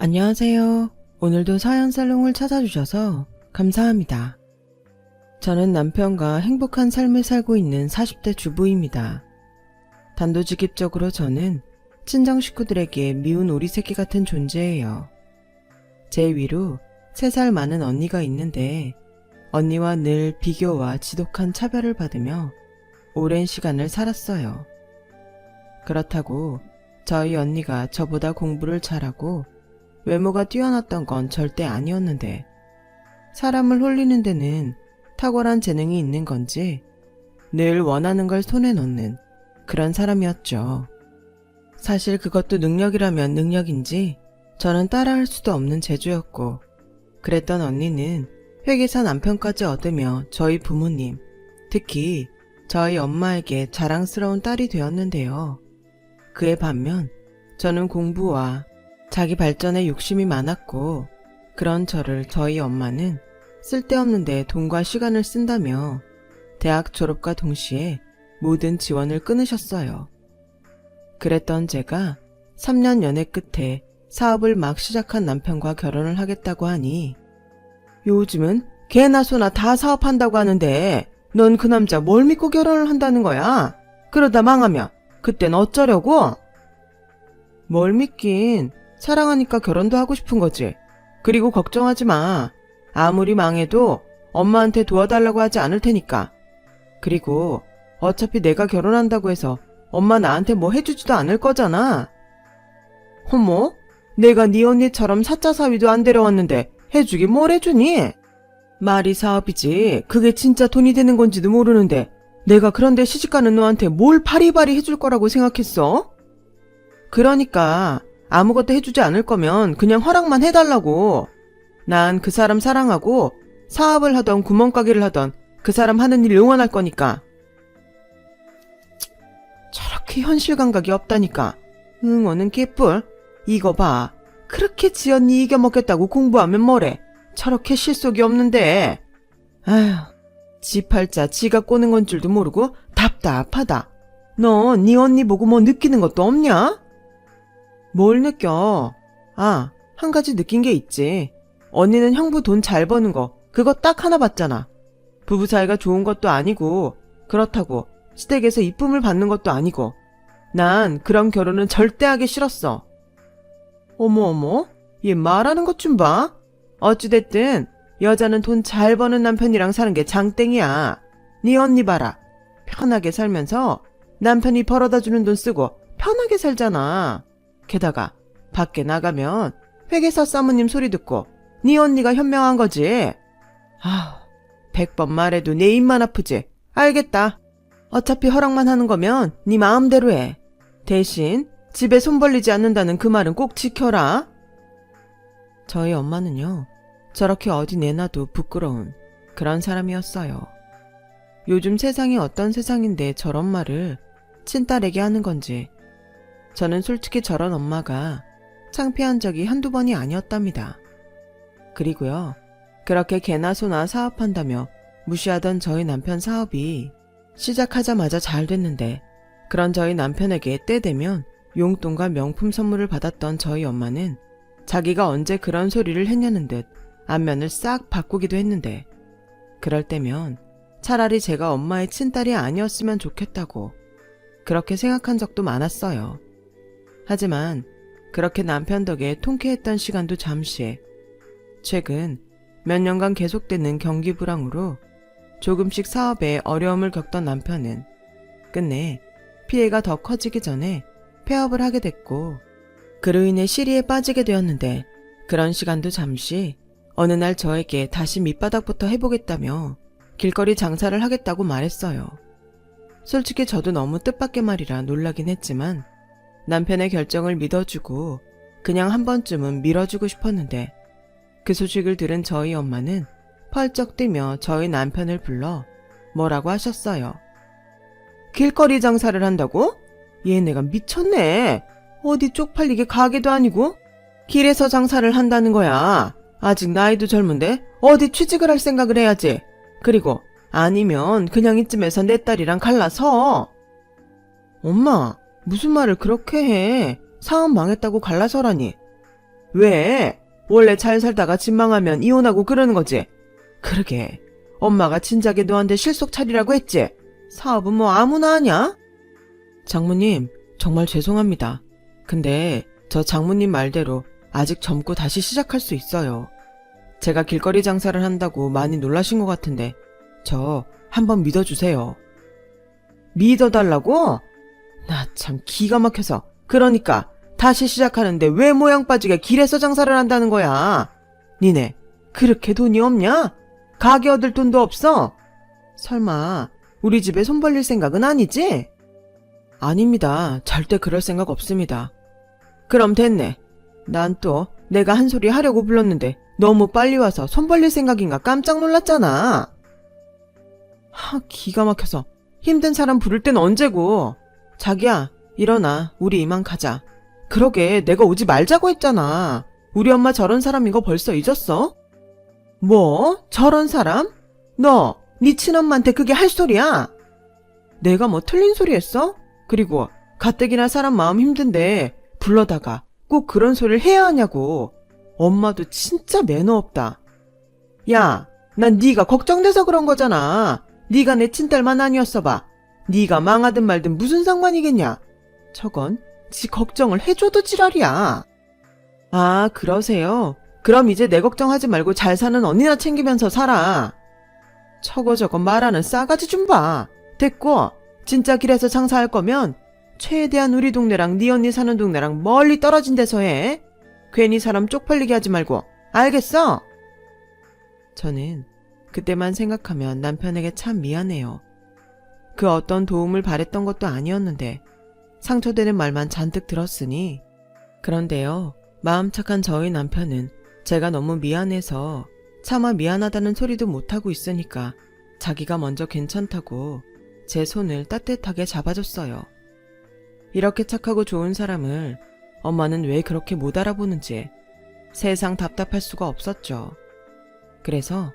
안녕하세요. 오늘도 사연살롱을 찾아주셔서 감사합니다. 저는 남편과 행복한 삶을 살고 있는 40대 주부입니다. 단도직입적으로 저는 친정 식구들에게 미운 오리 새끼 같은 존재예요. 제 위로 3살 많은 언니가 있는데 언니와 늘 비교와 지독한 차별을 받으며 오랜 시간을 살았어요. 그렇다고 저희 언니가 저보다 공부를 잘하고 외모가 뛰어났던 건 절대 아니었는데 사람을 홀리는 데는 탁월한 재능이 있는 건지 늘 원하는 걸 손에 넣는 그런 사람이었죠. 사실 그것도 능력이라면 능력인지 저는 따라할 수도 없는 재주였고, 그랬던 언니는 회계사 남편까지 얻으며 저희 부모님, 특히 저희 엄마에게 자랑스러운 딸이 되었는데요. 그에 반면 저는 공부와 자기 발전에 욕심이 많았고, 그런 저를 저희 엄마는 쓸데없는데 돈과 시간을 쓴다며 대학 졸업과 동시에 모든 지원을 끊으셨어요. 그랬던 제가 3년 연애 끝에 사업을 막 시작한 남편과 결혼을 하겠다고 하니, 요즘은 개나 소나 다 사업한다고 하는데 넌 그 남자 뭘 믿고 결혼을 한다는 거야? 그러다 망하면 그땐 어쩌려고? 뭘 믿긴, 사랑하니까 결혼도 하고 싶은 거지. 그리고 걱정하지 마. 아무리 망해도 엄마한테 도와달라고 하지 않을 테니까. 그리고 어차피 내가 결혼한다고 해서 엄마 나한테 뭐 해주지도 않을 거잖아. 어머? 내가 네 언니처럼 사자 사위도 안 데려왔는데 해주긴 뭘 해주니? 말이 사업이지 그게 진짜 돈이 되는 건지도 모르는데 내가 그런데 시집가는 너한테 뭘 바리바리 해줄 거라고 생각했어? 그러니까 아무것도 해주지 않을 거면 그냥 허락만 해달라고. 난 그 사람 사랑하고 사업을 하던 구멍가게를 하던 그 사람 하는 일 응원할 거니까. 저렇게 현실 감각이 없다니까. 응원은 개뿔. 이거 봐. 그렇게 지 언니 이겨먹겠다고 공부하면 뭐래. 저렇게 실속이 없는데. 아휴, 지 팔자 지가 꼬는 건 줄도 모르고 답답하다. 너 네 언니 보고 뭐 느끼는 것도 없냐? 뭘 느껴? 아, 한 가지 느낀 게 있지. 언니는 형부 돈 잘 버는 거 그거 딱 하나 봤잖아. 부부 사이가 좋은 것도 아니고 그렇다고 시댁에서 이쁨을 받는 것도 아니고 난 그런 결혼은 절대 하기 싫었어. 어머, 얘 말하는 것 좀 봐. 어찌됐든 여자는 돈 잘 버는 남편이랑 사는 게 장땡이야. 네 언니 봐라. 편하게 살면서 남편이 벌어다 주는 돈 쓰고 편하게 살잖아. 게다가 밖에 나가면 회계사 사모님 소리 듣고 네 언니가 현명한 거지. 아, 100번 말해도 내 입만 아프지. 알겠다. 어차피 허락만 하는 거면 네 마음대로 해. 대신 집에 손 벌리지 않는다는 그 말은 꼭 지켜라. 저희 엄마는요, 저렇게 어디 내놔도 부끄러운 그런 사람이었어요. 요즘 세상이 어떤 세상인데 저런 말을 친딸에게 하는 건지. 저는 솔직히 저런 엄마가 창피한 적이 한두 번이 아니었답니다. 그리고요, 그렇게 개나 소나 사업한다며 무시하던 저희 남편 사업이 시작하자마자 잘 됐는데, 그런 저희 남편에게 때 되면 용돈과 명품 선물을 받았던 저희 엄마는 자기가 언제 그런 소리를 했냐는 듯 안면을 싹 바꾸기도 했는데, 그럴 때면 차라리 제가 엄마의 친딸이 아니었으면 좋겠다고 그렇게 생각한 적도 많았어요. 하지만 그렇게 남편 덕에 통쾌했던 시간도 잠시. 최근 몇 년간 계속되는 경기 불황으로 조금씩 사업에 어려움을 겪던 남편은 끝내 피해가 더 커지기 전에 폐업을 하게 됐고, 그로 인해 시리에 빠지게 되었는데, 그런 시간도 잠시 어느 날 저에게 다시 밑바닥부터 해보겠다며 길거리 장사를 하겠다고 말했어요. 솔직히 저도 너무 뜻밖의 말이라 놀라긴 했지만 남편의 결정을 믿어주고 그냥 한 번쯤은 밀어주고 싶었는데, 그 소식을 들은 저희 엄마는 펄쩍 뛰며 저희 남편을 불러 뭐라고 하셨어요. 길거리 장사를 한다고? 얘네가 미쳤네. 어디 쪽팔리게 가게도 아니고 길에서 장사를 한다는 거야. 아직 나이도 젊은데 어디 취직을 할 생각을 해야지. 그리고 아니면 그냥 이쯤에서 내 딸이랑 갈라서. 엄마, 무슨 말을 그렇게 해. 사업 망했다고 갈라서라니. 왜? 원래 잘 살다가 집 망하면 이혼하고 그러는 거지. 그러게. 엄마가 진작에 너한테 실속 차리라고 했지. 사업은 뭐 아무나 하냐? 장모님, 정말 죄송합니다. 근데 저 장모님 말대로 아직 젊고 다시 시작할 수 있어요. 제가 길거리 장사를 한다고 많이 놀라신 것 같은데 저 한번 믿어주세요. 믿어달라고? 나 참 기가 막혀서. 그러니까 다시 시작하는데 왜 모양 빠지게 길에서 장사를 한다는 거야? 니네 그렇게 돈이 없냐? 가게 얻을 돈도 없어? 설마 우리 집에 손 벌릴 생각은 아니지? 아닙니다. 절대 그럴 생각 없습니다. 그럼 됐네. 난 또 내가 한 소리 하려고 불렀는데 너무 빨리 와서 손 벌릴 생각인가 깜짝 놀랐잖아. 기가 막혀서. 힘든 사람 부를 땐 언제고. 자기야, 일어나. 우리 이만 가자. 그러게 내가 오지 말자고 했잖아. 우리 엄마 저런 사람인 거 벌써 잊었어? 뭐? 저런 사람? 너, 네 친엄마한테 그게 할 소리야? 내가 뭐 틀린 소리 했어? 그리고 가뜩이나 사람 마음 힘든데 불러다가 꼭 그런 소리를 해야 하냐고. 엄마도 진짜 매너 없다. 야, 난 네가 걱정돼서 그런 거잖아. 네가 내 친딸만 아니었어 봐. 네가 망하든 말든 무슨 상관이겠냐. 저건 지 걱정을 해줘도 지랄이야. 아, 그러세요? 그럼 이제 내 걱정하지 말고 잘 사는 언니나 챙기면서 살아. 저거 말하는 싸가지 좀 봐. 됐고, 진짜 길에서 장사할 거면 최대한 우리 동네랑 네 언니 사는 동네랑 멀리 떨어진 데서 해. 괜히 사람 쪽팔리게 하지 말고. 알겠어? 저는 그때만 생각하면 남편에게 참 미안해요. 그 어떤 도움을 바랬던 것도 아니었는데 상처되는 말만 잔뜩 들었으니. 그런데요, 마음 착한 저희 남편은 제가 너무 미안해서 차마 미안하다는 소리도 못하고 있으니까 자기가 먼저 괜찮다고 제 손을 따뜻하게 잡아줬어요. 이렇게 착하고 좋은 사람을 엄마는 왜 그렇게 못 알아보는지 세상 답답할 수가 없었죠. 그래서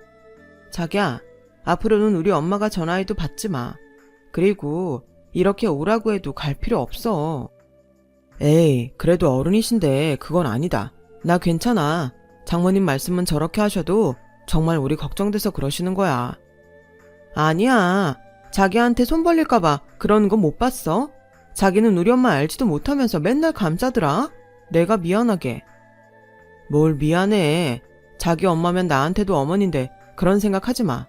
자기야, 앞으로는 우리 엄마가 전화해도 받지 마. 그리고 이렇게 오라고 해도 갈 필요 없어. 에이, 그래도 어른이신데 그건 아니다. 나 괜찮아. 장모님 말씀은 저렇게 하셔도 정말 우리 걱정돼서 그러시는 거야. 아니야. 자기한테 손 벌릴까봐 그러는 거 못 봤어? 자기는 우리 엄마 알지도 못하면서 맨날 감싸더라. 내가 미안하게. 뭘 미안해. 자기 엄마면 나한테도 어머니인데 그런 생각 하지 마.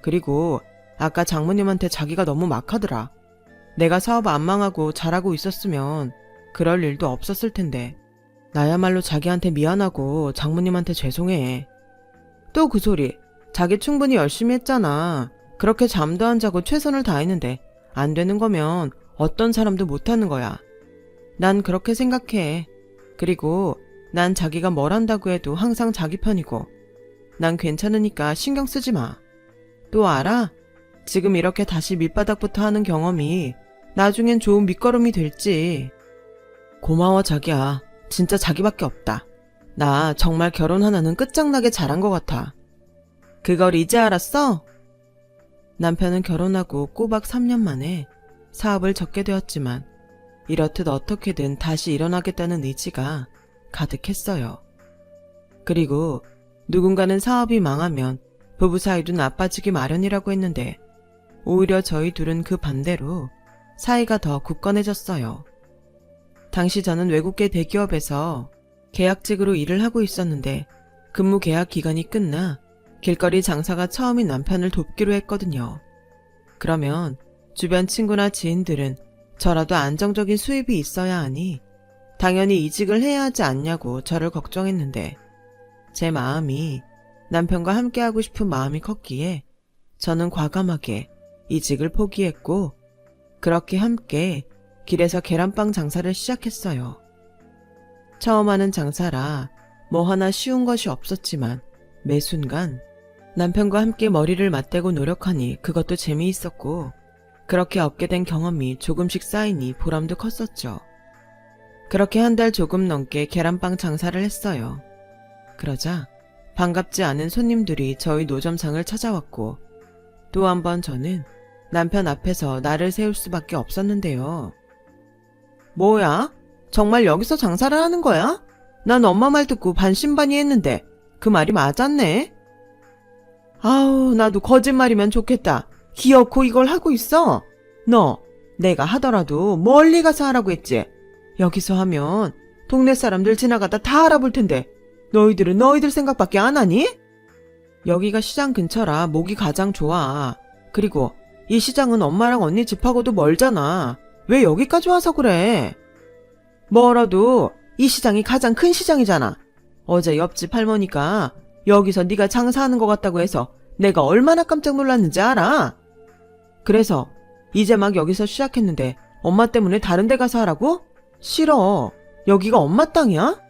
그리고 아까 장모님한테 자기가 너무 막하더라. 내가 사업 안 망하고 잘하고 있었으면 그럴 일도 없었을 텐데. 나야말로 자기한테 미안하고 장모님한테 죄송해. 또 그 소리. 자기 충분히 열심히 했잖아. 그렇게 잠도 안 자고 최선을 다했는데 안 되는 거면 어떤 사람도 못하는 거야. 난 그렇게 생각해. 그리고 난 자기가 뭘 한다고 해도 항상 자기 편이고 난 괜찮으니까 신경 쓰지 마. 또 알아? 지금 이렇게 다시 밑바닥부터 하는 경험이 나중엔 좋은 밑거름이 될지. 고마워 자기야. 진짜 자기밖에 없다. 나 정말 결혼 하나는 끝장나게 잘한 것 같아. 그걸 이제 알았어? 남편은 결혼하고 꼬박 3년 만에 사업을 접게 되었지만 이렇듯 어떻게든 다시 일어나겠다는 의지가 가득했어요. 그리고 누군가는 사업이 망하면 부부 사이도 나빠지기 마련이라고 했는데 오히려 저희 둘은 그 반대로 사이가 더 굳건해졌어요. 당시 저는 외국계 대기업에서 계약직으로 일을 하고 있었는데 근무 계약 기간이 끝나 길거리 장사가 처음인 남편을 돕기로 했거든요. 그러면 주변 친구나 지인들은 저라도 안정적인 수입이 있어야 하니 당연히 이직을 해야 하지 않냐고 저를 걱정했는데 제 마음이 남편과 함께하고 싶은 마음이 컸기에 저는 과감하게 이직을 포기했고 그렇게 함께 길에서 계란빵 장사를 시작했어요. 처음 하는 장사라 뭐 하나 쉬운 것이 없었지만 매 순간 남편과 함께 머리를 맞대고 노력하니 그것도 재미있었고 그렇게 얻게 된 경험이 조금씩 쌓이니 보람도 컸었죠. 그렇게 한 달 조금 넘게 계란빵 장사를 했어요. 그러자 반갑지 않은 손님들이 저희 노점상을 찾아왔고 또 한 번 저는 남편 앞에서 나를 세울 수밖에 없었는데요. 뭐야? 정말 여기서 장사를 하는 거야? 난 엄마 말 듣고 반신반의했는데 그 말이 맞았네. 아우, 나도 거짓말이면 좋겠다. 기어코 이걸 하고 있어. 너 내가 하더라도 멀리 가서 하라고 했지. 여기서 하면 동네 사람들 지나가다 다 알아볼 텐데 너희들은 너희들 생각밖에 안 하니? 여기가 시장 근처라 목이 가장 좋아. 그리고 이 시장은 엄마랑 언니 집하고도 멀잖아. 왜 여기까지 와서 그래? 멀어도 이 시장이 가장 큰 시장이잖아. 어제 옆집 할머니가 여기서 네가 장사하는 것 같다고 해서 내가 얼마나 깜짝 놀랐는지 알아? 그래서 이제 막 여기서 시작했는데 엄마 때문에 다른 데 가서 하라고? 싫어. 여기가 엄마 땅이야?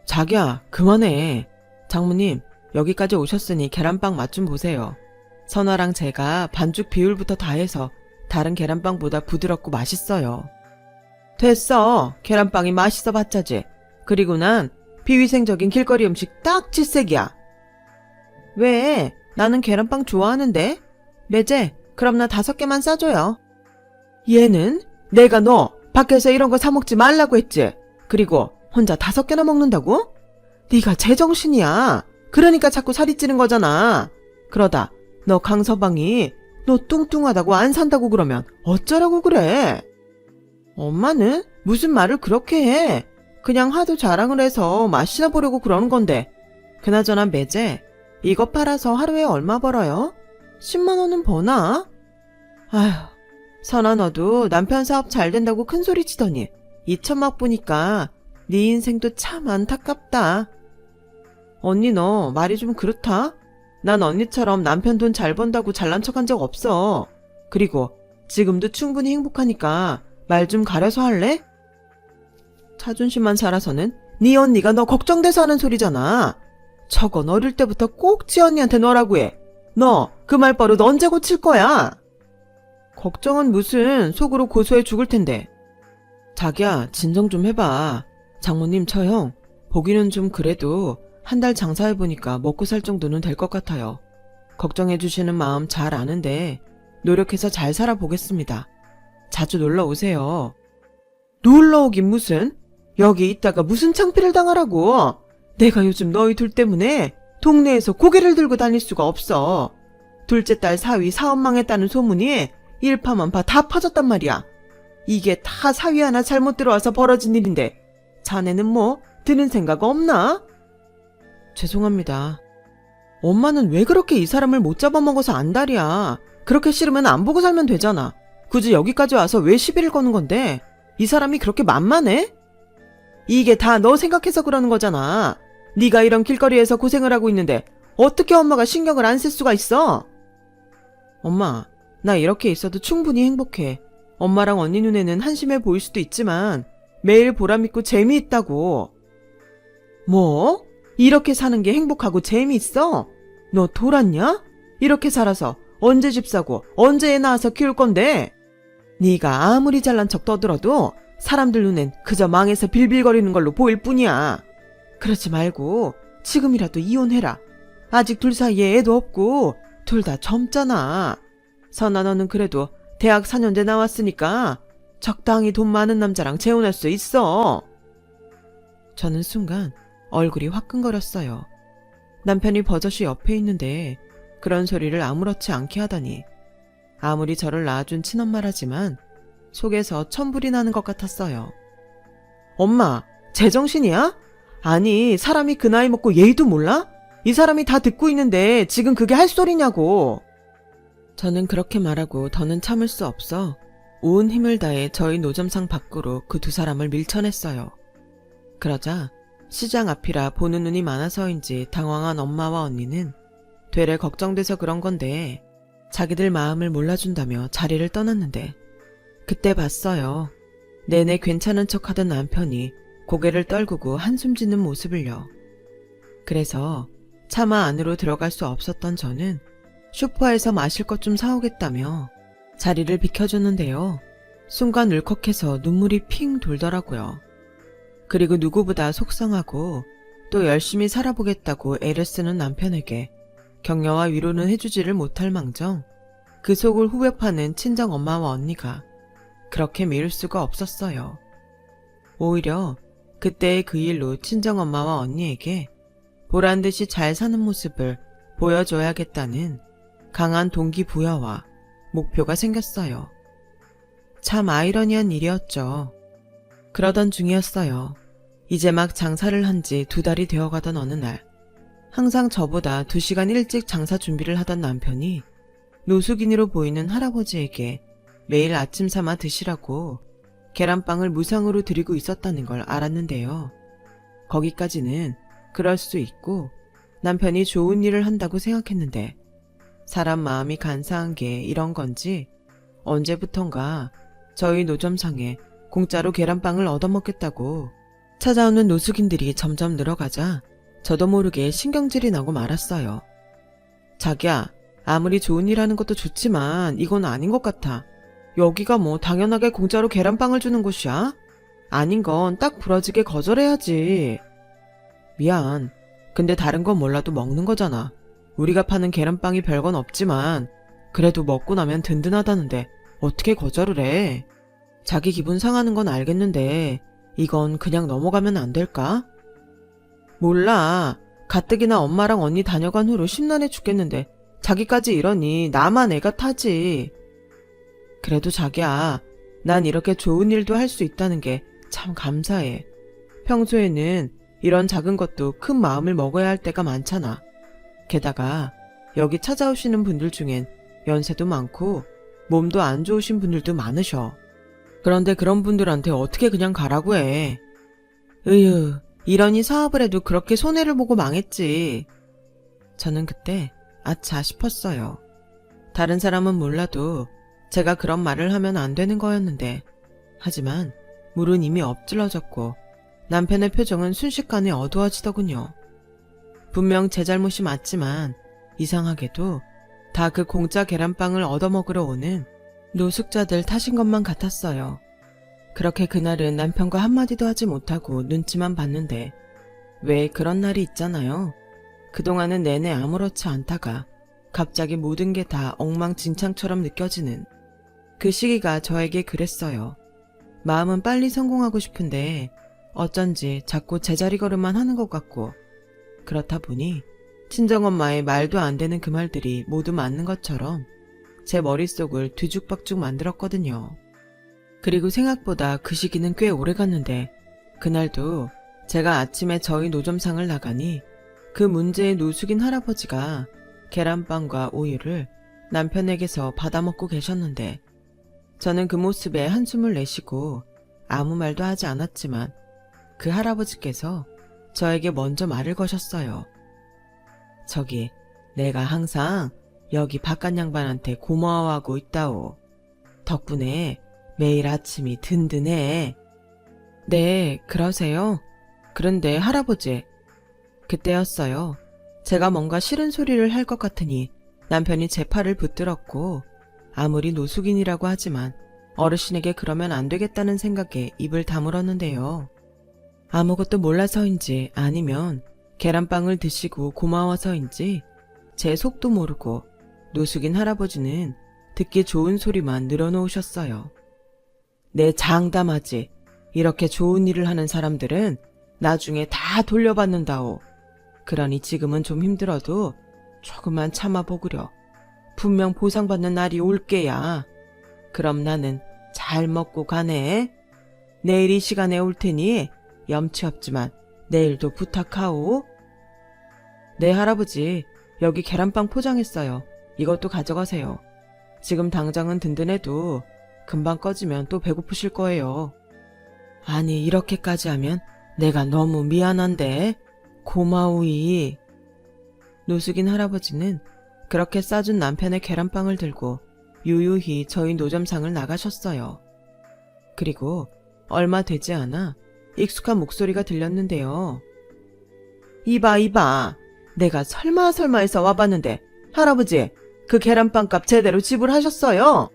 자기야, 그만해. 장모님, 여기까지 오셨으니 계란빵 맛 좀 보세요. 선아랑 제가 반죽 비율부터 다 해서 다른 계란빵보다 부드럽고 맛있어요. 됐어. 계란빵이 맛있어 봤자지. 그리고 난 비위생적인 길거리 음식 딱 질색이야. 왜? 나는 계란빵 좋아하는데. 매제, 그럼 나 5개만 싸줘요. 얘는 내가 너 밖에서 이런 거 사 먹지 말라고 했지. 그리고 혼자 5개나 먹는다고? 네가 제정신이야. 그러니까 자꾸 살이 찌는 거잖아. 그러다 너 강서방이 너 뚱뚱하다고 안 산다고 그러면 어쩌라고 그래? 엄마는 무슨 말을 그렇게 해? 그냥 하도 자랑을 해서 맛이나 보려고 그러는 건데. 그나저나 매제, 이거 팔아서 하루에 얼마 벌어요? 10만 원은 버나? 아휴, 선아 너도 남편 사업 잘 된다고 큰 소리 치더니 이천막 보니까 네 인생도 참 안타깝다. 언니 너 말이 좀 그렇다? 난 언니처럼 남편 돈 잘 번다고 잘난 척한 적 없어. 그리고 지금도 충분히 행복하니까 말 좀 가려서 할래? 자존심만 살아서는 네 언니가 너 걱정돼서 하는 소리잖아. 저건 어릴 때부터 꼭 지언니한테 너라고 해. 너 그 말버릇 언제 고칠 거야? 걱정은 무슨, 속으로 고소해 죽을 텐데. 자기야, 진정 좀 해봐. 장모님 처형 보기는 좀 그래도 한 달 장사해보니까 먹고 살 정도는 될 것 같아요. 걱정해주시는 마음 잘 아는데 노력해서 잘 살아보겠습니다. 자주 놀러 오세요. 놀러 오긴 무슨? 여기 있다가 무슨 창피를 당하라고. 내가 요즘 너희 둘 때문에 동네에서 고개를 들고 다닐 수가 없어. 둘째 딸 사위 사업 망했다는 소문이 일파만파 다 퍼졌단 말이야. 이게 다 사위 하나 잘못 들어와서 벌어진 일인데 자네는 뭐 드는 생각 없나? 죄송합니다. 엄마는 왜 그렇게 이 사람을 못 잡아먹어서 안달이야. 그렇게 싫으면 안 보고 살면 되잖아. 굳이 여기까지 와서 왜 시비를 거는 건데? 이 사람이 그렇게 만만해? 이게 다 너 생각해서 그러는 거잖아. 네가 이런 길거리에서 고생을 하고 있는데 어떻게 엄마가 신경을 안 쓸 수가 있어? 엄마, 나 이렇게 있어도 충분히 행복해. 엄마랑 언니 눈에는 한심해 보일 수도 있지만 매일 보람있고 재미있다고. 뭐? 이렇게 사는 게 행복하고 재미있어? 너 돌았냐? 이렇게 살아서 언제 집 사고 언제 애 낳아서 키울 건데? 네가 아무리 잘난 척 떠들어도 사람들 눈엔 그저 망해서 빌빌거리는 걸로 보일 뿐이야. 그러지 말고 지금이라도 이혼해라. 아직 둘 사이에 애도 없고 둘 다 젊잖아. 선아 너는 그래도 대학 4년제 나왔으니까 적당히 돈 많은 남자랑 재혼할 수 있어. 저는 순간 얼굴이 화끈거렸어요. 남편이 버젓이 옆에 있는데 그런 소리를 아무렇지 않게 하다니. 아무리 저를 낳아준 친엄마라지만 속에서 천불이 나는 것 같았어요. 엄마, 제정신이야? 아니, 사람이 그 나이 먹고 예의도 몰라? 이 사람이 다 듣고 있는데 지금 그게 할 소리냐고. 저는 그렇게 말하고 더는 참을 수 없어 온 힘을 다해 저희 노점상 밖으로 그 두 사람을 밀쳐냈어요. 그러자 시장 앞이라 보는 눈이 많아서인지 당황한 엄마와 언니는 되레 걱정돼서 그런 건데 자기들 마음을 몰라준다며 자리를 떠났는데 그때 봤어요. 내내 괜찮은 척하던 남편이 고개를 떨구고 한숨 짓는 모습을요. 그래서 차마 안으로 들어갈 수 없었던 저는 슈퍼에서 마실 것 좀 사오겠다며 자리를 비켜줬는데요. 순간 울컥해서 눈물이 핑 돌더라고요. 그리고 누구보다 속상하고 또 열심히 살아보겠다고 애를 쓰는 남편에게 격려와 위로는 해주지를 못할 망정 그 속을 후벼 파는 친정 엄마와 언니가 그렇게 미룰 수가 없었어요. 오히려 그때의 그 일로 친정엄마와 언니에게 보란듯이 잘 사는 모습을 보여줘야겠다는 강한 동기부여와 목표가 생겼어요. 참 아이러니한 일이었죠. 그러던 중이었어요. 이제 막 장사를 한 지 2달이 되어가던 어느 날, 항상 저보다 2시간 일찍 장사 준비를 하던 남편이 노숙인으로 보이는 할아버지에게 매일 아침 삼아 드시라고 계란빵을 무상으로 드리고 있었다는 걸 알았는데요. 거기까지는 그럴 수 있고 남편이 좋은 일을 한다고 생각했는데, 사람 마음이 간사한 게 이런 건지 언제부턴가 저희 노점상에 공짜로 계란빵을 얻어먹겠다고 찾아오는 노숙인들이 점점 늘어가자 저도 모르게 신경질이 나고 말았어요. 자기야, 아무리 좋은 일 하는 것도 좋지만 이건 아닌 것 같아. 여기가 뭐 당연하게 공짜로 계란빵을 주는 곳이야? 아닌 건 딱 부러지게 거절해야지. 미안. 근데 다른 건 몰라도 먹는 거잖아. 우리가 파는 계란빵이 별건 없지만 그래도 먹고 나면 든든하다는데 어떻게 거절을 해? 자기 기분 상하는 건 알겠는데 이건 그냥 넘어가면 안 될까? 몰라. 가뜩이나 엄마랑 언니 다녀간 후로 심란해 죽겠는데 자기까지 이러니 나만 애가 타지. 그래도 자기야, 난 이렇게 좋은 일도 할 수 있다는 게 참 감사해. 평소에는 이런 작은 것도 큰 마음을 먹어야 할 때가 많잖아. 게다가 여기 찾아오시는 분들 중엔 연세도 많고 몸도 안 좋으신 분들도 많으셔. 그런데 그런 분들한테 어떻게 그냥 가라고 해. 으유, 이러니 사업을 해도 그렇게 손해를 보고 망했지. 저는 그때 아차 싶었어요. 다른 사람은 몰라도 제가 그런 말을 하면 안 되는 거였는데, 하지만 물은 이미 엎질러졌고 남편의 표정은 순식간에 어두워지더군요. 분명 제 잘못이 맞지만 이상하게도 다 그 공짜 계란빵을 얻어먹으러 오는 노숙자들 탓인 것만 같았어요. 그렇게 그날은 남편과 한마디도 하지 못하고 눈치만 봤는데, 왜 그런 날이 있잖아요. 그동안은 내내 아무렇지 않다가 갑자기 모든 게 다 엉망진창처럼 느껴지는 그 시기가 저에게 그랬어요. 마음은 빨리 성공하고 싶은데 어쩐지 자꾸 제자리 걸음만 하는 것 같고, 그렇다 보니 친정엄마의 말도 안 되는 그 말들이 모두 맞는 것처럼 제 머릿속을 뒤죽박죽 만들었거든요. 그리고 생각보다 그 시기는 꽤 오래 갔는데, 그날도 제가 아침에 저희 노점상을 나가니 그 문제의 노숙인 할아버지가 계란빵과 우유를 남편에게서 받아먹고 계셨는데, 저는 그 모습에 한숨을 내쉬고 아무 말도 하지 않았지만 그 할아버지께서 저에게 먼저 말을 거셨어요. 저기, 내가 항상 여기 바깥 양반한테 고마워하고 있다오. 덕분에 매일 아침이 든든해. 네, 그러세요? 그런데 할아버지, 그때였어요. 제가 뭔가 싫은 소리를 할 것 같으니 남편이 제 팔을 붙들었고, 아무리 노숙인이라고 하지만 어르신에게 그러면 안 되겠다는 생각에 입을 다물었는데요. 아무것도 몰라서인지 아니면 계란빵을 드시고 고마워서인지 제 속도 모르고 노숙인 할아버지는 듣기 좋은 소리만 늘어놓으셨어요. 내 장담하지. 이렇게 좋은 일을 하는 사람들은 나중에 다 돌려받는다오. 그러니 지금은 좀 힘들어도 조금만 참아보구려. 분명 보상받는 날이 올게야. 그럼 나는 잘 먹고 가네. 내일 이 시간에 올 테니 염치 없지만 내일도 부탁하오. 네, 할아버지. 여기 계란빵 포장했어요. 이것도 가져가세요. 지금 당장은 든든해도 금방 꺼지면 또 배고프실 거예요. 아니, 이렇게까지 하면 내가 너무 미안한데. 고마우이. 노숙인 할아버지는 그렇게 싸준 남편의 계란빵을 들고 유유히 저희 노점상을 나가셨어요. 그리고 얼마 되지 않아 익숙한 목소리가 들렸는데요. 이봐. 내가 설마 해서 와봤는데 할아버지, 그 계란빵 값 제대로 지불하셨어요?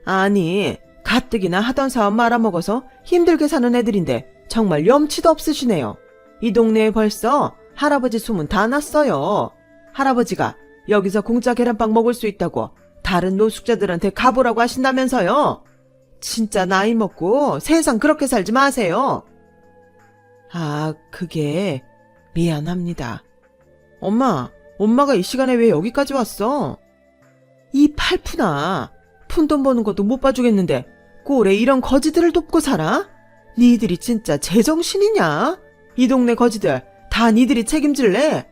아니, 가뜩이나 하던 사업 말아먹어서 힘들게 사는 애들인데 정말 염치도 없으시네요. 이 동네에 벌써 할아버지 소문 다 났어요. 할아버지가 여기서 공짜 계란빵 먹을 수 있다고 다른 노숙자들한테 가보라고 하신다면서요. 진짜 나이 먹고 세상 그렇게 살지 마세요. 아, 그게 미안합니다. 엄마가 이 시간에 왜 여기까지 왔어? 이 팔푼아, 푼돈 버는 것도 못 봐주겠는데 꼴에 이런 거지들을 돕고 살아? 니들이 진짜 제정신이냐? 이 동네 거지들 다 니들이 책임질래?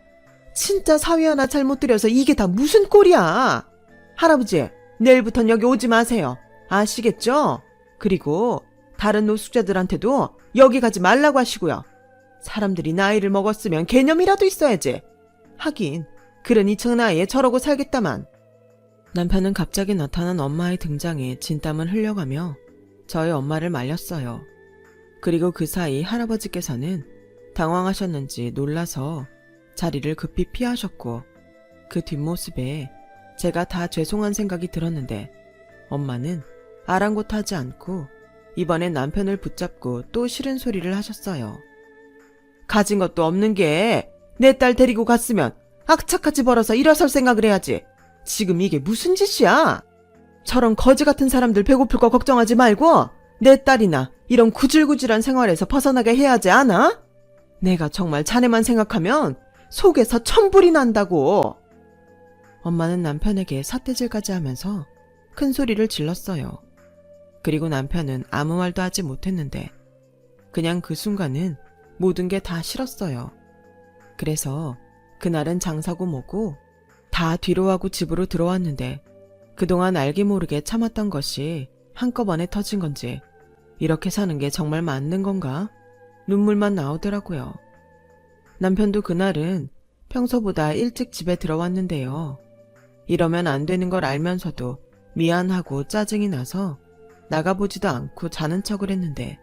진짜 사위 하나 잘못 들여서 이게 다 무슨 꼴이야? 할아버지, 내일부턴 여기 오지 마세요. 아시겠죠? 그리고 다른 노숙자들한테도 여기 가지 말라고 하시고요. 사람들이 나이를 먹었으면 개념이라도 있어야지. 하긴 그런 이청 나이에 저러고 살겠다만. 남편은 갑자기 나타난 엄마의 등장에 진땀을 흘려가며 저희 엄마를 말렸어요. 그리고 그 사이 할아버지께서는 당황하셨는지 놀라서 자리를 급히 피하셨고, 그 뒷모습에 제가 다 죄송한 생각이 들었는데 엄마는 아랑곳하지 않고 이번엔 남편을 붙잡고 또 싫은 소리를 하셨어요. 가진 것도 없는 게 내 딸 데리고 갔으면 악착같이 벌어서 일어설 생각을 해야지. 지금 이게 무슨 짓이야? 저런 거지 같은 사람들 배고플 거 걱정하지 말고 내 딸이나 이런 구질구질한 생활에서 벗어나게 해야지 않아? 내가 정말 자네만 생각하면 속에서 천불이 난다고. 엄마는 남편에게 삿대질까지 하면서 큰 소리를 질렀어요. 그리고 남편은 아무 말도 하지 못했는데 그냥 그 순간은 모든 게 다 싫었어요. 그래서 그날은 장사고 뭐고 다 뒤로하고 집으로 들어왔는데 그동안 알게 모르게 참았던 것이 한꺼번에 터진 건지 이렇게 사는 게 정말 맞는 건가? 눈물만 나오더라고요. 남편도 그날은 평소보다 일찍 집에 들어왔는데요. 이러면 안 되는 걸 알면서도 미안하고 짜증이 나서 나가보지도 않고 자는 척을 했는데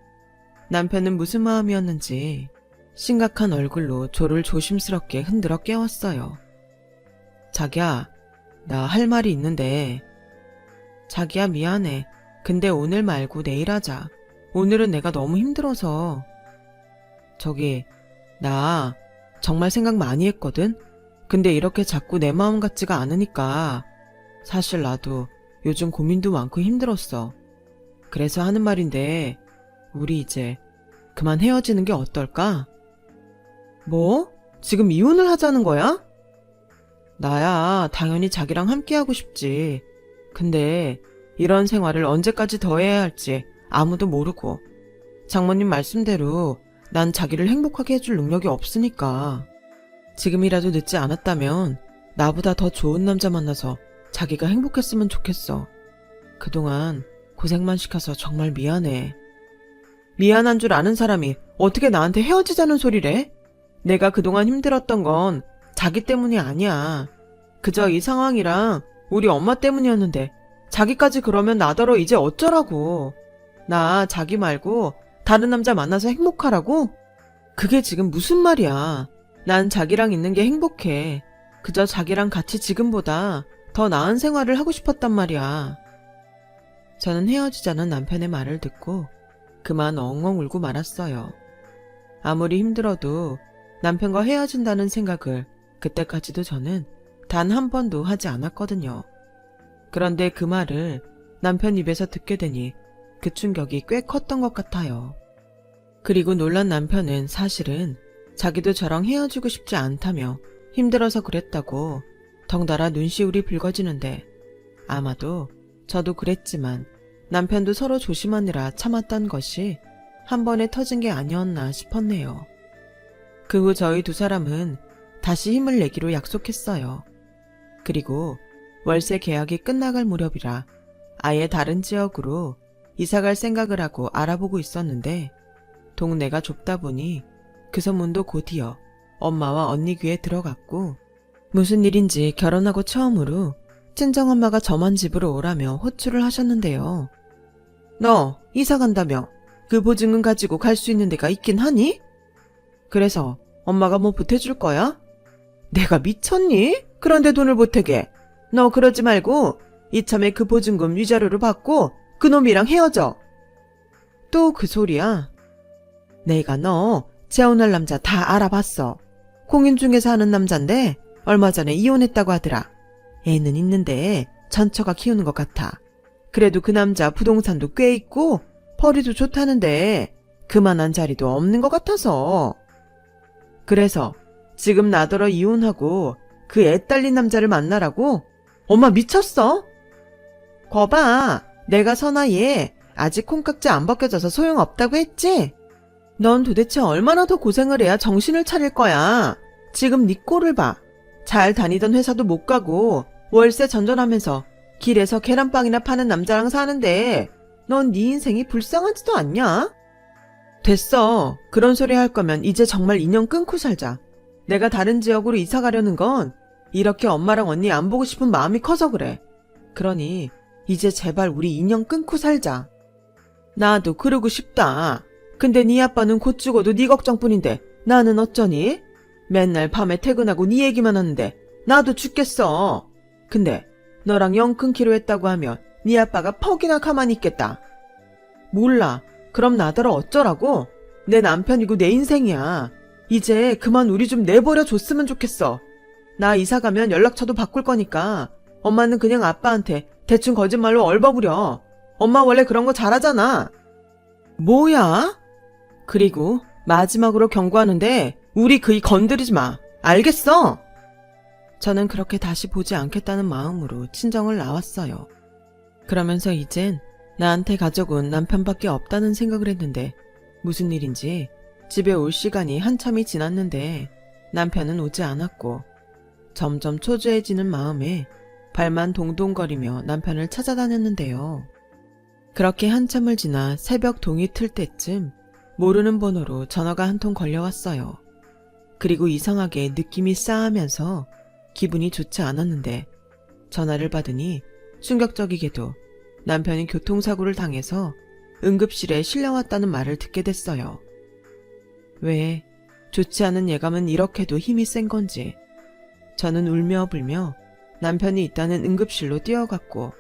남편은 무슨 마음이었는지 심각한 얼굴로 저를 조심스럽게 흔들어 깨웠어요. 자기야, 나 할 말이 있는데. 자기야, 미안해. 근데 오늘 말고 내일 하자. 오늘은 내가 너무 힘들어서. 저기, 나 정말 생각 많이 했거든? 근데 이렇게 자꾸 내 마음 같지가 않으니까 사실 나도 요즘 고민도 많고 힘들었어. 그래서 하는 말인데 우리 이제 그만 헤어지는 게 어떨까? 뭐? 지금 이혼을 하자는 거야? 나야 당연히 자기랑 함께하고 싶지. 근데 이런 생활을 언제까지 더 해야 할지 아무도 모르고 장모님 말씀대로 난 자기를 행복하게 해줄 능력이 없으니까 지금이라도 늦지 않았다면 나보다 더 좋은 남자 만나서 자기가 행복했으면 좋겠어. 그동안 고생만 시켜서 정말 미안해. 미안한 줄 아는 사람이 어떻게 나한테 헤어지자는 소리래? 내가 그동안 힘들었던 건 자기 때문이 아니야. 그저 이 상황이랑 우리 엄마 때문이었는데 자기까지 그러면 나더러 이제 어쩌라고. 나 자기 말고 다른 남자 만나서 행복하라고? 그게 지금 무슨 말이야. 난 자기랑 있는 게 행복해. 그저 자기랑 같이 지금보다 더 나은 생활을 하고 싶었단 말이야. 저는 헤어지자는 남편의 말을 듣고 그만 엉엉 울고 말았어요. 아무리 힘들어도 남편과 헤어진다는 생각을 그때까지도 저는 단 한 번도 하지 않았거든요. 그런데 그 말을 남편 입에서 듣게 되니 그 충격이 꽤 컸던 것 같아요. 그리고 놀란 남편은 사실은 자기도 저랑 헤어지고 싶지 않다며 힘들어서 그랬다고 덩달아 눈시울이 붉어지는데 아마도 저도 그랬지만 남편도 서로 조심하느라 참았던 것이 한 번에 터진 게 아니었나 싶었네요. 그 후 저희 두 사람은 다시 힘을 내기로 약속했어요. 그리고 월세 계약이 끝나갈 무렵이라 아예 다른 지역으로 이사갈 생각을 하고 알아보고 있었는데 동네가 좁다 보니 그 소문도 곧이어 엄마와 언니 귀에 들어갔고 무슨 일인지 결혼하고 처음으로 친정엄마가 저만 집으로 오라며 호출을 하셨는데요. 너 이사 간다며 그 보증금 가지고 갈 수 있는 데가 있긴 하니? 그래서 엄마가 뭐 보태줄 거야? 내가 미쳤니? 그런데 돈을 보태게. 너 그러지 말고 이참에 그 보증금 위자료로 받고 그놈이랑 헤어져. 또 그 소리야? 내가 너 재혼할 남자 다 알아봤어. 공인중개사 하는 남잔데 얼마 전에 이혼했다고 하더라. 애는 있는데 전처가 키우는 것 같아. 그래도 그 남자 부동산도 꽤 있고 벌이도 좋다는데 그만한 자리도 없는 것 같아서. 그래서 지금 나더러 이혼하고 그 애 딸린 남자를 만나라고? 엄마 미쳤어? 거봐, 내가 선아얘 아직 콩깍지 안 벗겨져서 소용없다고 했지? 넌 도대체 얼마나 더 고생을 해야 정신을 차릴 거야. 지금 네 꼴을 봐. 잘 다니던 회사도 못 가고 월세 전전하면서 길에서 계란빵이나 파는 남자랑 사는데 넌 네 인생이 불쌍하지도 않냐? 됐어. 그런 소리 할 거면 이제 정말 인연 끊고 살자. 내가 다른 지역으로 이사 가려는 건 이렇게 엄마랑 언니 안 보고 싶은 마음이 커서 그래. 그러니 이제 제발 우리 인연 끊고 살자. 나도 그러고 싶다. 근데 네 아빠는 곧 죽어도 네 걱정뿐인데 나는 어쩌니? 맨날 밤에 퇴근하고 네 얘기만 하는데 나도 죽겠어. 근데 너랑 영 끊기로 했다고 하면 네 아빠가 퍽이나 가만히 있겠다. 몰라. 그럼 나더러 어쩌라고? 내 남편이고 내 인생이야. 이제 그만 우리 좀 내버려 줬으면 좋겠어. 나 이사 가면 연락처도 바꿀 거니까 엄마는 그냥 아빠한테 대충 거짓말로 얼버무려. 엄마 원래 그런 거 잘하잖아. 뭐야? 그리고 마지막으로 경고하는데 우리 그이 건드리지 마. 알겠어? 저는 그렇게 다시 보지 않겠다는 마음으로 친정을 나왔어요. 그러면서 이젠 나한테 가족은 남편밖에 없다는 생각을 했는데 무슨 일인지 집에 올 시간이 한참이 지났는데 남편은 오지 않았고 점점 초조해지는 마음에 발만 동동거리며 남편을 찾아다녔는데요. 그렇게 한참을 지나 새벽 동이 틀 때쯤 모르는 번호로 전화가 한 통 걸려왔어요. 그리고 이상하게 느낌이 싸하면서 기분이 좋지 않았는데 전화를 받으니 충격적이게도 남편이 교통사고를 당해서 응급실에 실려왔다는 말을 듣게 됐어요. 왜 좋지 않은 예감은 이렇게도 힘이 센 건지 저는 울며 불며 남편이 있다는 응급실로 뛰어갔고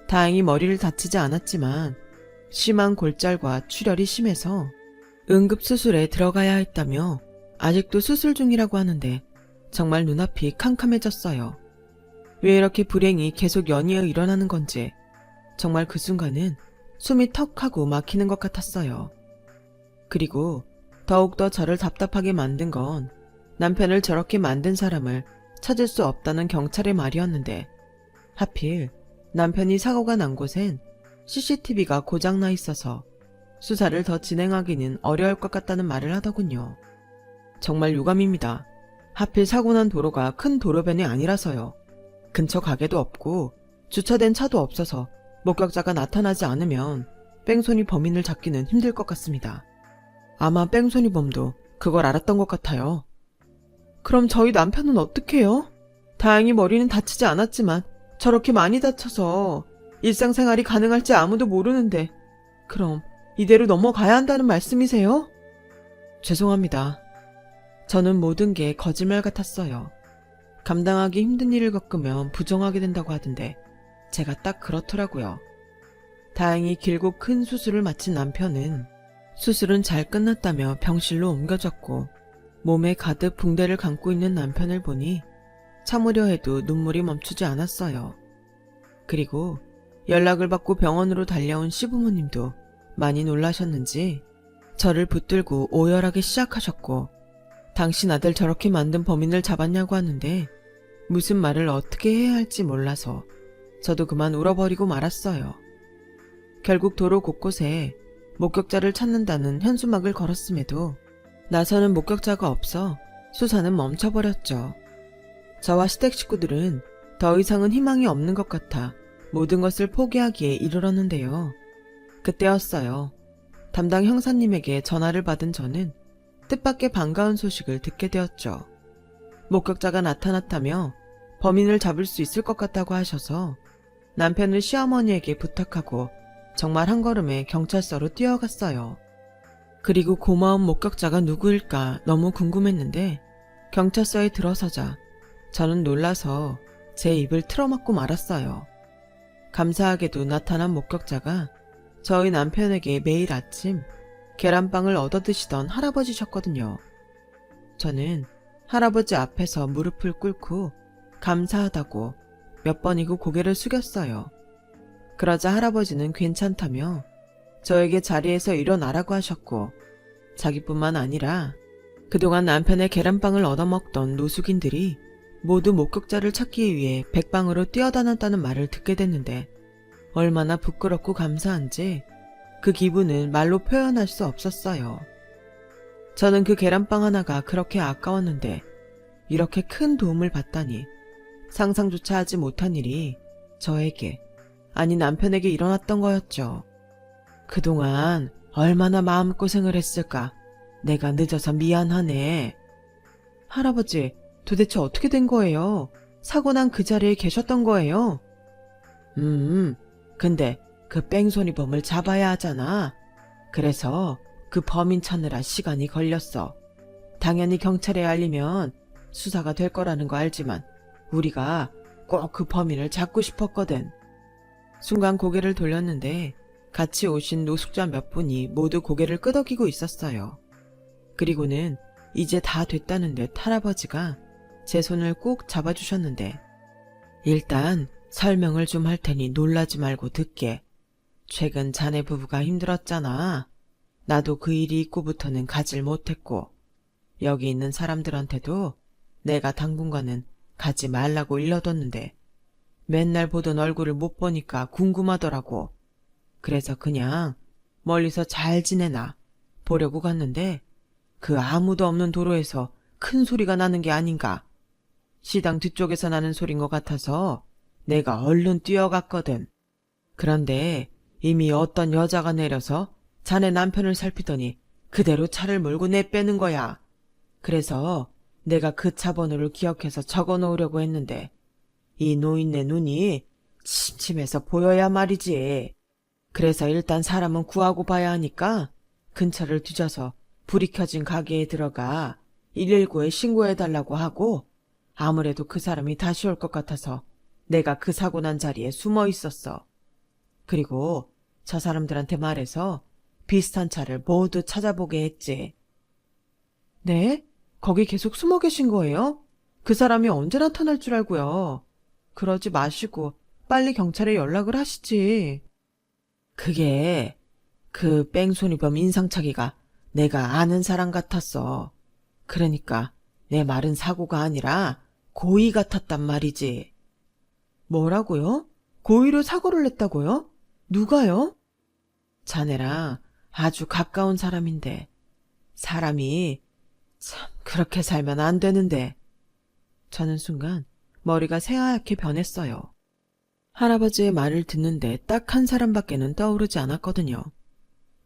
다행히 머리를 다치지 않았지만 심한 골절과 출혈이 심해서 응급수술에 들어가야 했다며 아직도 수술 중이라고 하는데 정말 눈앞이 캄캄해졌어요. 왜 이렇게 불행이 계속 연이어 일어나는 건지 정말 그 순간은 숨이 턱하고 막히는 것 같았어요. 그리고 더욱더 저를 답답하게 만든 건 남편을 저렇게 만든 사람을 찾을 수 없다는 경찰의 말이었는데 하필 남편이 사고가 난 곳엔 CCTV가 고장나 있어서 수사를 더 진행하기는 어려울 것 같다는 말을 하더군요. 정말 유감입니다. 하필 사고 난 도로가 큰 도로변이 아니라서요. 근처 가게도 없고 주차된 차도 없어서 목격자가 나타나지 않으면 뺑소니 범인을 잡기는 힘들 것 같습니다. 아마 뺑소니 범도 그걸 알았던 것 같아요. 그럼 저희 남편은 어떡해요? 다행히 머리는 다치지 않았지만 저렇게 많이 다쳐서 일상생활이 가능할지 아무도 모르는데 그럼 이대로 넘어가야 한다는 말씀이세요? 죄송합니다. 저는 모든 게 거짓말 같았어요. 감당하기 힘든 일을 겪으면 부정하게 된다고 하던데 제가 딱 그렇더라고요. 다행히 길고 큰 수술을 마친 남편은 수술은 잘 끝났다며 병실로 옮겨졌고 몸에 가득 붕대를 감고 있는 남편을 보니 참으려 해도 눈물이 멈추지 않았어요. 그리고 연락을 받고 병원으로 달려온 시부모님도 많이 놀라셨는지 저를 붙들고 오열하기 시작하셨고 당신 아들 저렇게 만든 범인을 잡았냐고 하는데 무슨 말을 어떻게 해야 할지 몰라서 저도 그만 울어버리고 말았어요. 결국 도로 곳곳에 목격자를 찾는다는 현수막을 걸었음에도 나서는 목격자가 없어 수사는 멈춰버렸죠. 저와 시댁 식구들은 더 이상은 희망이 없는 것 같아 모든 것을 포기하기에 이르렀는데요. 그때였어요. 담당 형사님에게 전화를 받은 저는 뜻밖의 반가운 소식을 듣게 되었죠. 목격자가 나타났다며 범인을 잡을 수 있을 것 같다고 하셔서 남편을 시어머니에게 부탁하고 정말 한 걸음에 경찰서로 뛰어갔어요. 그리고 고마운 목격자가 누구일까 너무 궁금했는데 경찰서에 들어서자 저는 놀라서 제 입을 틀어막고 말았어요. 감사하게도 나타난 목격자가 저희 남편에게 매일 아침 계란빵을 얻어 드시던 할아버지셨거든요. 저는 할아버지 앞에서 무릎을 꿇고 감사하다고 몇 번이고 고개를 숙였어요. 그러자 할아버지는 괜찮다며 저에게 자리에서 일어나라고 하셨고, 자기뿐만 아니라 그동안 남편의 계란빵을 얻어먹던 노숙인들이 모두 목격자를 찾기 위해 백방으로 뛰어다녔다는 말을 듣게 됐는데, 얼마나 부끄럽고 감사한지 그 기분을 말로 표현할 수 없었어요. 저는 그 계란빵 하나가 그렇게 아까웠는데 이렇게 큰 도움을 받다니 상상조차 하지 못한 일이 저에게, 아니 남편에게 일어났던 거였죠. 그동안 얼마나 마음고생을 했을까. 내가 늦어서 미안하네. 할아버지, 도대체 어떻게 된 거예요? 사고 난 그 자리에 계셨던 거예요? 근데 그 뺑소니범을 잡아야 하잖아. 그래서 그 범인 찾느라 시간이 걸렸어. 당연히 경찰에 알리면 수사가 될 거라는 거 알지만 우리가 꼭 그 범인을 잡고 싶었거든. 순간 고개를 돌렸는데 같이 오신 노숙자 몇 분이 모두 고개를 끄덕이고 있었어요. 그리고는 이제 다 됐다는 듯 할아버지가 제 손을 꼭 잡아주셨는데, 일단 설명을 좀 할 테니 놀라지 말고 듣게. 최근 자네 부부가 힘들었잖아. 나도 그 일이 있고부터는 가질 못했고, 여기 있는 사람들한테도 내가 당분간은 가지 말라고 일러뒀는데 맨날 보던 얼굴을 못 보니까 궁금하더라고. 그래서 그냥 멀리서 잘 지내나 보려고 갔는데 그 아무도 없는 도로에서 큰 소리가 나는 게 아닌가. 시당 뒤쪽에서 나는 소린 것 같아서 내가 얼른 뛰어갔거든. 그런데 이미 어떤 여자가 내려서 자네 남편을 살피더니 그대로 차를 몰고 내빼는 거야. 그래서 내가 그 차 번호를 기억해서 적어 놓으려고 했는데 이 노인네 눈이 침침해서 보여야 말이지. 그래서 일단 사람은 구하고 봐야 하니까 근처를 뒤져서 불이 켜진 가게에 들어가 119에 신고해달라고 하고, 아무래도 그 사람이 다시 올 것 같아서 내가 그 사고 난 자리에 숨어 있었어. 그리고 저 사람들한테 말해서 비슷한 차를 모두 찾아보게 했지. 네? 거기 계속 숨어 계신 거예요? 그 사람이 언제 나타날 줄 알고요. 그러지 마시고 빨리 경찰에 연락을 하시지. 그게 그 뺑소니범 인상착의가 내가 아는 사람 같았어. 그러니까 내 말은 사고가 아니라 고의 같았단 말이지. 뭐라고요? 고의로 사고를 냈다고요? 누가요? 자네랑 아주 가까운 사람인데, 사람이 참 그렇게 살면 안 되는데. 저는 순간 머리가 새하얗게 변했어요. 할아버지의 말을 듣는데 딱 한 사람밖에는 떠오르지 않았거든요.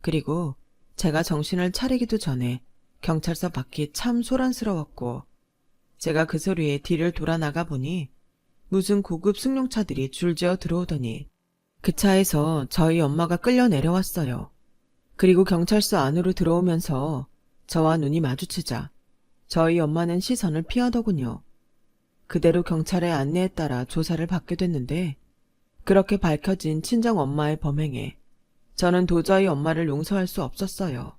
그리고 제가 정신을 차리기도 전에 경찰서 밖이 참 소란스러웠고, 제가 그 소리에 뒤를 돌아 나가 보니 무슨 고급 승용차들이 줄지어 들어오더니 그 차에서 저희 엄마가 끌려 내려왔어요. 그리고 경찰서 안으로 들어오면서 저와 눈이 마주치자 저희 엄마는 시선을 피하더군요. 그대로 경찰의 안내에 따라 조사를 받게 됐는데, 그렇게 밝혀진 친정 엄마의 범행에 저는 도저히 엄마를 용서할 수 없었어요.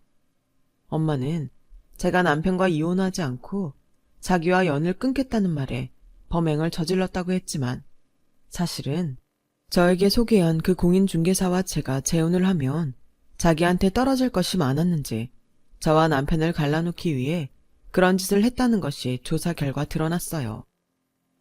엄마는 제가 남편과 이혼하지 않고 자기와 연을 끊겠다는 말에 범행을 저질렀다고 했지만, 사실은 저에게 소개한 그 공인중개사와 제가 재혼을 하면 자기한테 떨어질 것이 많았는지 저와 남편을 갈라놓기 위해 그런 짓을 했다는 것이 조사 결과 드러났어요.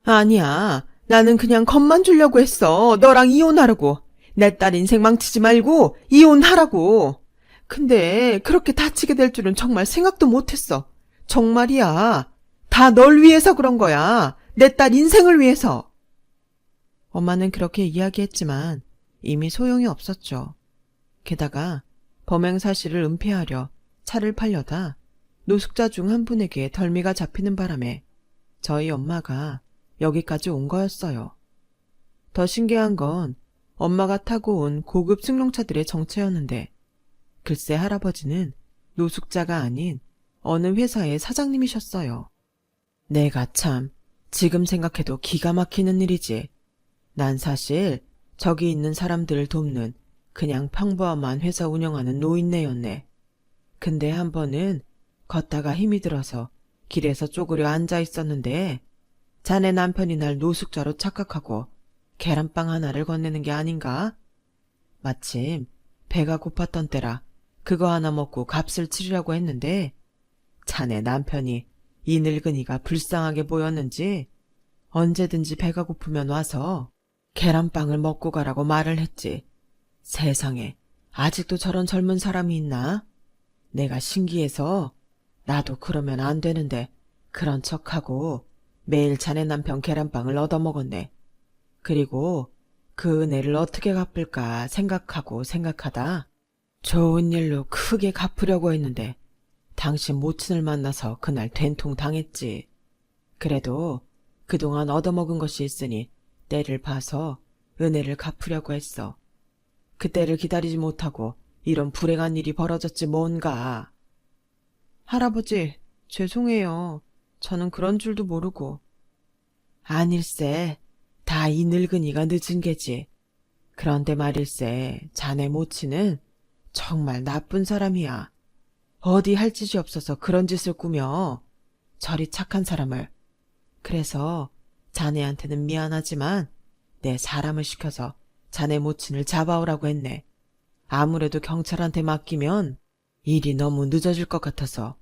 아니야, 나는 그냥 겁만 주려고 했어. 너랑 이혼하라고. 내 딸 인생 망치지 말고 이혼하라고. 근데 그렇게 다치게 될 줄은 정말 생각도 못했어. 정말이야. 다 널 위해서 그런 거야. 내 딸 인생을 위해서. 엄마는 그렇게 이야기했지만 이미 소용이 없었죠. 게다가 범행 사실을 은폐하려 차를 팔려다 노숙자 중 한 분에게 덜미가 잡히는 바람에 저희 엄마가 여기까지 온 거였어요. 더 신기한 건 엄마가 타고 온 고급 승용차들의 정체였는데, 글쎄 할아버지는 노숙자가 아닌 어느 회사의 사장님이셨어요. 내가 참 지금 생각해도 기가 막히는 일이지. 난 사실 저기 있는 사람들을 돕는 그냥 평범한 회사 운영하는 노인네였네. 근데 한 번은 걷다가 힘이 들어서 길에서 쪼그려 앉아 있었는데 자네 남편이 날 노숙자로 착각하고 계란빵 하나를 건네는 게 아닌가? 마침 배가 고팠던 때라 그거 하나 먹고 값을 치르려고 했는데 자네 남편이 이 늙은이가 불쌍하게 보였는지 언제든지 배가 고프면 와서 계란빵을 먹고 가라고 말을 했지. 세상에 아직도 저런 젊은 사람이 있나? 내가 신기해서 나도 그러면 안 되는데 그런 척하고 매일 자네 남편 계란빵을 얻어먹었네. 그리고 그 은혜를 어떻게 갚을까 생각하고 생각하다 좋은 일로 크게 갚으려고 했는데 당신 모친을 만나서 그날 된통 당했지. 그래도 그동안 얻어먹은 것이 있으니 때를 봐서 은혜를 갚으려고 했어. 그때를 기다리지 못하고 이런 불행한 일이 벌어졌지 뭔가. 할아버지, 죄송해요. 저는 그런 줄도 모르고. 아닐세. 다 이 늙은이가 늦은 게지. 그런데 말일세, 자네 모친은 정말 나쁜 사람이야. 어디 할 짓이 없어서 그런 짓을 꾸며. 저리 착한 사람을. 그래서 자네한테는 미안하지만 내 사람을 시켜서 자네 모친을 잡아오라고 했네. 아무래도 경찰한테 맡기면 일이 너무 늦어질 것 같아서.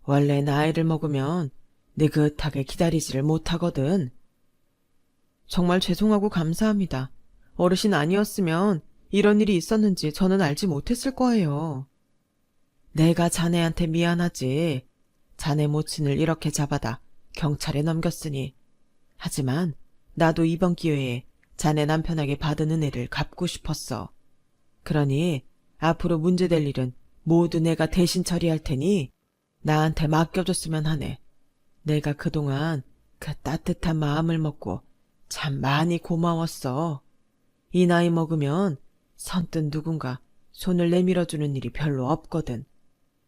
원래 나이를 먹으면 느긋하게 기다리지를 못하거든. 정말 죄송하고 감사합니다. 어르신 아니었으면 이런 일이 있었는지 저는 알지 못했을 거예요. 내가 자네한테 미안하지. 자네 모친을 이렇게 잡아다 경찰에 넘겼으니. 하지만 나도 이번 기회에 자네 남편에게 받은 은혜를 갚고 싶었어. 그러니 앞으로 문제될 일은 모두 내가 대신 처리할 테니 나한테 맡겨줬으면 하네. 내가 그동안 그 따뜻한 마음을 먹고 참 많이 고마웠어. 이 나이 먹으면 선뜻 누군가 손을 내밀어주는 일이 별로 없거든.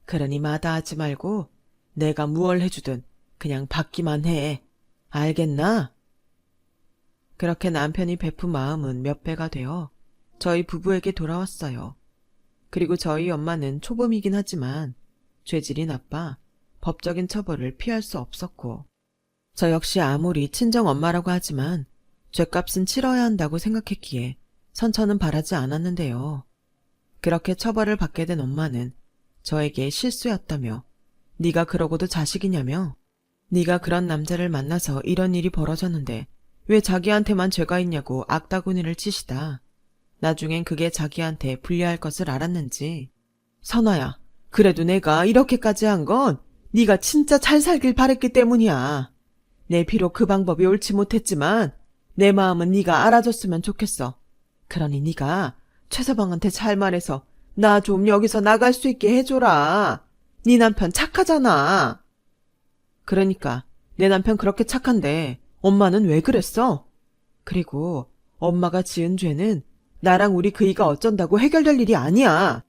그러니 마다하지 말고 내가 무얼 해주든 그냥 받기만 해. 알겠나? 그렇게 남편이 베푼 마음은 몇 배가 되어 저희 부부에게 돌아왔어요. 그리고 저희 엄마는 초범이긴 하지만 죄질이 나빠 법적인 처벌을 피할 수 없었고, 저 역시 아무리 친정 엄마라고 하지만 죗값은 치러야 한다고 생각했기에 선처는 바라지 않았는데요. 그렇게 처벌을 받게 된 엄마는 저에게 실수였다며 네가 그러고도 자식이냐며 네가 그런 남자를 만나서 이런 일이 벌어졌는데 왜 자기한테만 죄가 있냐고 악다구니를 치시다. 나중엔 그게 자기한테 불리할 것을 알았는지. 선아야, 그래도 내가 이렇게까지 한 건 네가 진짜 잘 살길 바랬기 때문이야. 내 비록 그 방법이 옳지 못했지만 내 마음은 네가 알아줬으면 좋겠어. 그러니 네가 최서방한테 잘 말해서 나 좀 여기서 나갈 수 있게 해줘라. 네 남편 착하잖아. 그러니까 내 남편 그렇게 착한데 엄마는 왜 그랬어? 그리고 엄마가 지은 죄는 나랑 우리 그이가 어쩐다고 해결될 일이 아니야.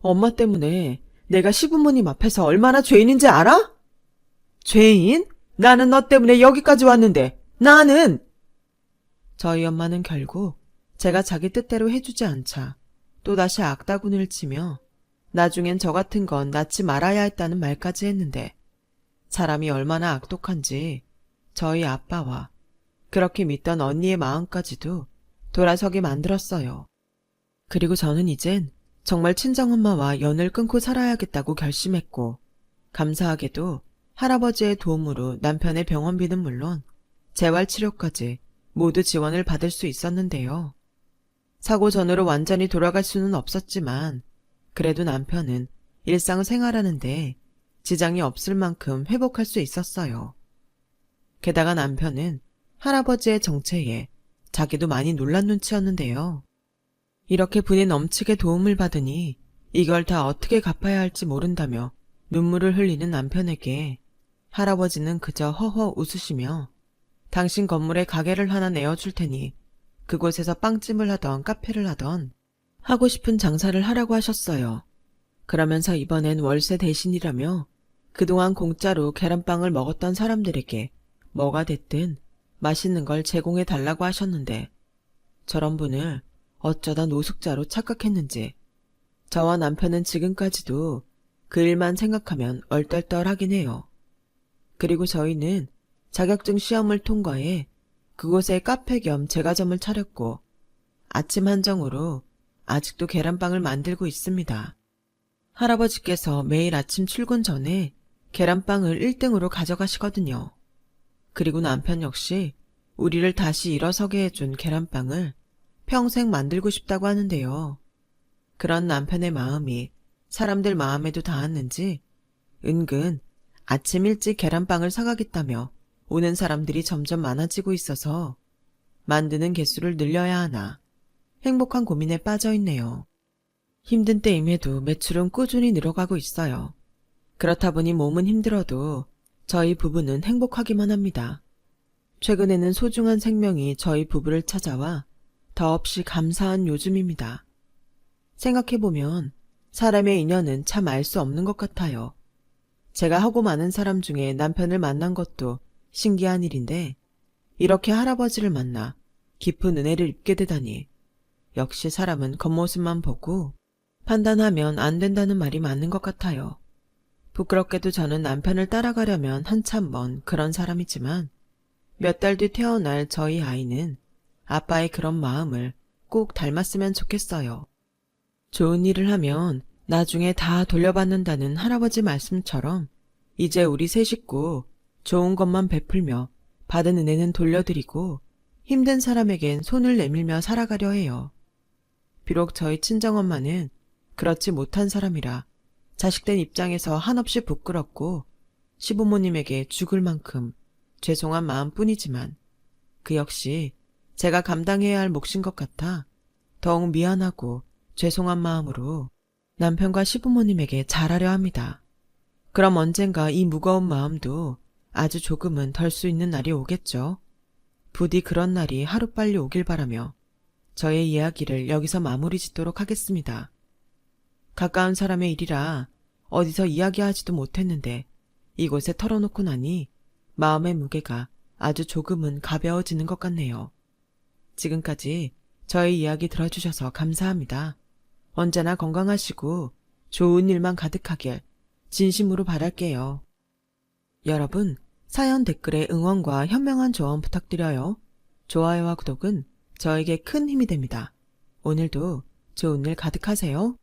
엄마 때문에 내가 시부모님 앞에서 얼마나 죄인인지 알아? 죄인? 나는 너 때문에 여기까지 왔는데 나는! 저희 엄마는 결국 제가 자기 뜻대로 해주지 않자 또다시 악다군을 치며 나중엔 저 같은 건 낳지 말아야 했다는 말까지 했는데 사람이 얼마나 악독한지 저희 아빠와 그렇게 믿던 언니의 마음까지도 돌아서게 만들었어요. 그리고 저는 이젠 정말 친정엄마와 연을 끊고 살아야겠다고 결심했고, 감사하게도 할아버지의 도움으로 남편의 병원비는 물론 재활치료까지 모두 지원을 받을 수 있었는데요. 사고 전으로 완전히 돌아갈 수는 없었지만 그래도 남편은 일상생활하는데 지장이 없을 만큼 회복할 수 있었어요. 게다가 남편은 할아버지의 정체에 자기도 많이 놀란 눈치였는데요. 이렇게 분이 넘치게 도움을 받으니 이걸 다 어떻게 갚아야 할지 모른다며 눈물을 흘리는 남편에게 할아버지는 그저 허허 웃으시며 당신 건물에 가게를 하나 내어줄 테니 그곳에서 빵집을 하던 카페를 하던 하고 싶은 장사를 하라고 하셨어요. 그러면서 이번엔 월세 대신이라며 그동안 공짜로 계란빵을 먹었던 사람들에게 뭐가 됐든 맛있는 걸 제공해 달라고 하셨는데 저런 분을 어쩌다 노숙자로 착각했는지 저와 남편은 지금까지도 그 일만 생각하면 얼떨떨하긴 해요. 그리고 저희는 자격증 시험을 통과해 그곳에 카페 겸 제과점을 차렸고 아침 한정으로 아직도 계란빵을 만들고 있습니다. 할아버지께서 매일 아침 출근 전에 계란빵을 1등으로 가져가시거든요. 그리고 남편 역시 우리를 다시 일어서게 해준 계란빵을 평생 만들고 싶다고 하는데요. 그런 남편의 마음이 사람들 마음에도 닿았는지 은근 아침 일찍 계란빵을 사가겠다며 오는 사람들이 점점 많아지고 있어서 만드는 개수를 늘려야 하나 행복한 고민에 빠져 있네요. 힘든 때임에도 매출은 꾸준히 늘어가고 있어요. 그렇다 보니 몸은 힘들어도 저희 부부는 행복하기만 합니다. 최근에는 소중한 생명이 저희 부부를 찾아와 더없이 감사한 요즘입니다. 생각해보면 사람의 인연은 참 알 수 없는 것 같아요. 제가 하고 많은 사람 중에 남편을 만난 것도 신기한 일인데 이렇게 할아버지를 만나 깊은 은혜를 입게 되다니 역시 사람은 겉모습만 보고 판단하면 안 된다는 말이 맞는 것 같아요. 부끄럽게도 저는 남편을 따라가려면 한참 먼 그런 사람이지만 몇 달 뒤 태어날 저희 아이는 아빠의 그런 마음을 꼭 닮았으면 좋겠어요. 좋은 일을 하면 나중에 다 돌려받는다는 할아버지 말씀처럼 이제 우리 세 식구 좋은 것만 베풀며 받은 은혜는 돌려드리고 힘든 사람에겐 손을 내밀며 살아가려 해요. 비록 저희 친정엄마는 그렇지 못한 사람이라 자식된 입장에서 한없이 부끄럽고 시부모님에게 죽을 만큼 죄송한 마음뿐이지만 그 역시 제가 감당해야 할 몫인 것 같아 더욱 미안하고 죄송한 마음으로 남편과 시부모님에게 잘하려 합니다. 그럼 언젠가 이 무거운 마음도 아주 조금은 덜 수 있는 날이 오겠죠. 부디 그런 날이 하루빨리 오길 바라며 저의 이야기를 여기서 마무리 짓도록 하겠습니다. 가까운 사람의 일이라 어디서 이야기하지도 못했는데 이곳에 털어놓고 나니 마음의 무게가 아주 조금은 가벼워지는 것 같네요. 지금까지 저의 이야기 들어주셔서 감사합니다. 언제나 건강하시고 좋은 일만 가득하길 진심으로 바랄게요. 여러분, 사연 댓글에 응원과 현명한 조언 부탁드려요. 좋아요와 구독은 저에게 큰 힘이 됩니다. 오늘도 좋은 일 가득하세요.